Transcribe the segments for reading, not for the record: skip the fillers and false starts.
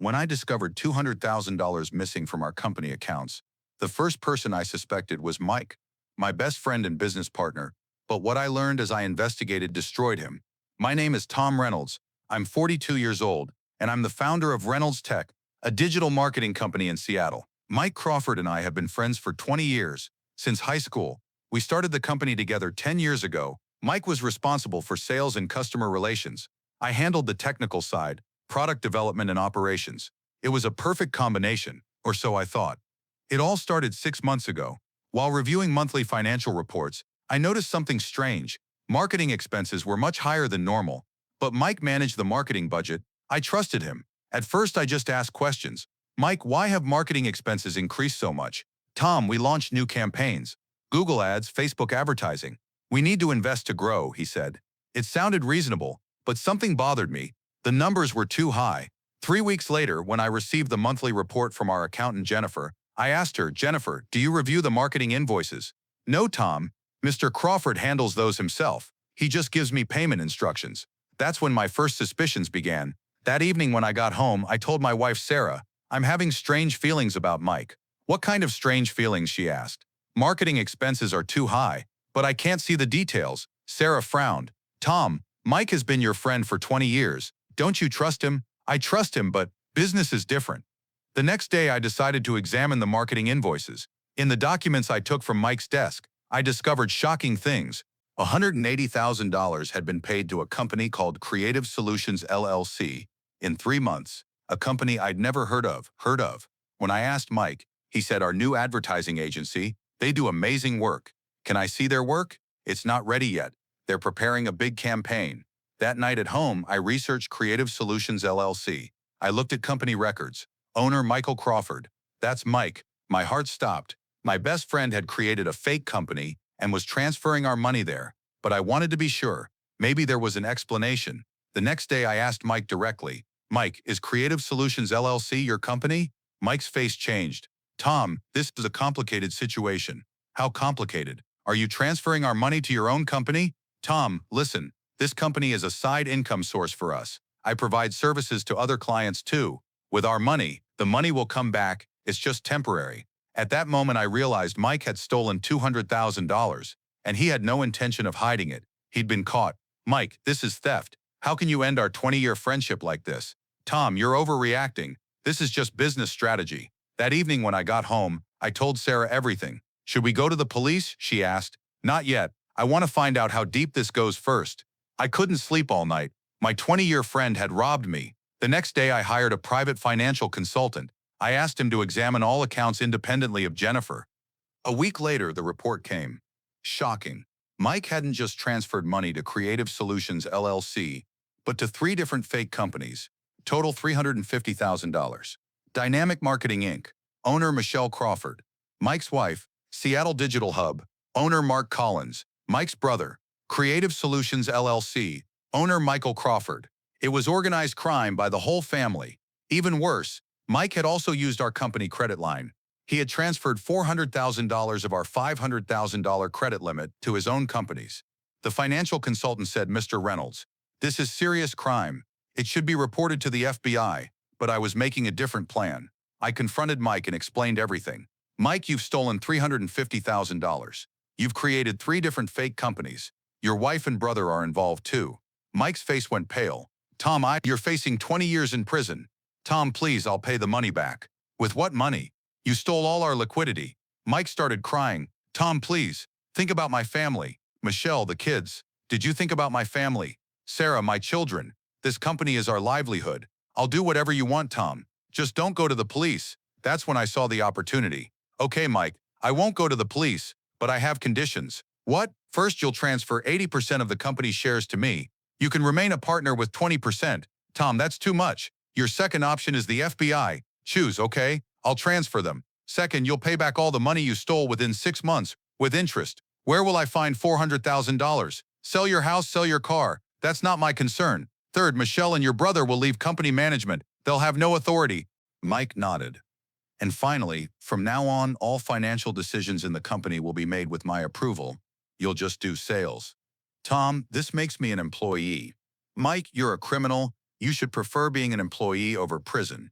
When I discovered $200,000 missing from our company accounts, the first person I suspected was Mike, my best friend and business partner, but what I learned as I investigated destroyed him. My name is Tom Reynolds. I'm 42 years old, and I'm the founder of Reynolds Tech, a digital marketing company in Seattle. Mike Crawford and I have been friends for 20 years, since high school. We started the company together 10 years ago. Mike was responsible for sales and customer relations. I handled the technical side, product development and operations. It was a perfect combination, or so I thought. It all started 6 months ago. While reviewing monthly financial reports, I noticed something strange. Marketing expenses were much higher than normal, but Mike managed the marketing budget. I trusted him. At first, I just asked questions. Mike, why have marketing expenses increased so much? Tom, we launched new campaigns. Google ads, Facebook advertising. We need to invest to grow, he said. It sounded reasonable, but something bothered me. The numbers were too high. 3 weeks later, when I received the monthly report from our accountant Jennifer, I asked her, Jennifer, do you review the marketing invoices? No, Tom. Mr. Crawford handles those himself. He just gives me payment instructions. That's when my first suspicions began. That evening when I got home, I told my wife Sarah, I'm having strange feelings about Mike. What kind of strange feelings, she asked. Marketing expenses are too high, but I can't see the details. Sarah frowned. Tom, Mike has been your friend for 20 years. Don't you trust him? I trust him, but business is different. The next day, I decided to examine the marketing invoices. In the documents I took from Mike's desk, I discovered shocking things. $180,000 had been paid to a company called Creative Solutions LLC in 3 months, a company I'd never heard of. When I asked Mike, he said our new advertising agency, they do amazing work. Can I see their work? It's not ready yet. They're preparing a big campaign. That night at home, I researched Creative Solutions LLC. I looked at company records. Owner Michael Crawford. That's Mike. My heart stopped. My best friend had created a fake company and was transferring our money there, but I wanted to be sure. Maybe there was an explanation. The next day I asked Mike directly, Mike, is Creative Solutions LLC your company? Mike's face changed. Tom, this is a complicated situation. How complicated? Are you transferring our money to your own company? Tom, listen, this company is a side income source for us. I provide services to other clients too. With our money, the money will come back. It's just temporary. At that moment, I realized Mike had stolen $200,000, and he had no intention of hiding it. He'd been caught. Mike, this is theft. How can you end our 20-year friendship like this? Tom, you're overreacting. This is just business strategy. That evening when I got home, I told Sarah everything. Should we go to the police? She asked. Not yet. I want to find out how deep this goes first. I couldn't sleep all night. My 20-year friend had robbed me. The next day, I hired a private financial consultant. I asked him to examine all accounts independently of Jennifer. A week later, the report came. Shocking. Mike hadn't just transferred money to Creative Solutions LLC, but to 3 different fake companies. Total $350,000. Dynamic Marketing Inc. Owner Michelle Crawford. Mike's wife, Seattle Digital Hub. Owner Mark Collins. Mike's brother, Creative Solutions LLC. Owner Michael Crawford. It was organized crime by the whole family. Even worse, Mike had also used our company credit line. He had transferred $400,000 of our $500,000 credit limit to his own companies. The financial consultant said, Mr. Reynolds, this is serious crime. It should be reported to the FBI, but I was making a different plan. I confronted Mike and explained everything. Mike, you've stolen $350,000. You've created 3 different fake companies. Your wife and brother are involved too. Mike's face went pale. Tom, you're facing 20 years in prison. Tom, please, I'll pay the money back. With what money? You stole all our liquidity. Mike started crying. Tom, please, think about my family. Michelle, the kids. Did you think about my family? Sarah, my children. This company is our livelihood. I'll do whatever you want, Tom. Just don't go to the police. That's when I saw the opportunity. Okay, Mike, I won't go to the police, but I have conditions. What? First, you'll transfer 80% of the company's shares to me. You can remain a partner with 20%. Tom, that's too much. Your second option is the FBI. Choose, okay? I'll transfer them. Second, you'll pay back all the money you stole within 6 months, with interest. Where will I find $400,000? Sell your house, sell your car. That's not my concern. Third, Michelle and your brother will leave company management. They'll have no authority. Mike nodded. And finally, from now on, all financial decisions in the company will be made with my approval. You'll just do sales. Tom, this makes me an employee. Mike, you're a criminal. You should prefer being an employee over prison.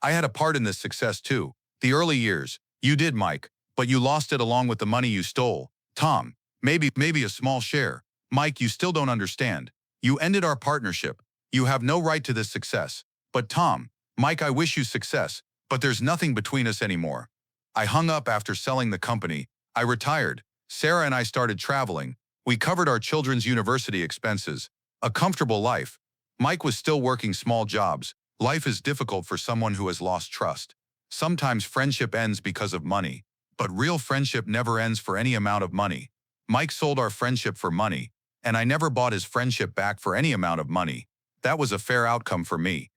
I had a part in this success too. The early years. You did, Mike, but you lost it along with the money you stole. Tom, maybe a small share. Mike, you still don't understand. You ended our partnership. You have no right to this success. But Tom, Mike, I wish you success, but there's nothing between us anymore. I hung up after selling the company. I retired. Sarah and I started traveling. We covered our children's university expenses. A comfortable life. Mike was still working small jobs. Life is difficult for someone who has lost trust. Sometimes friendship ends because of money, but real friendship never ends for any amount of money. Mike sold our friendship for money, and I never bought his friendship back for any amount of money. That was a fair outcome for me.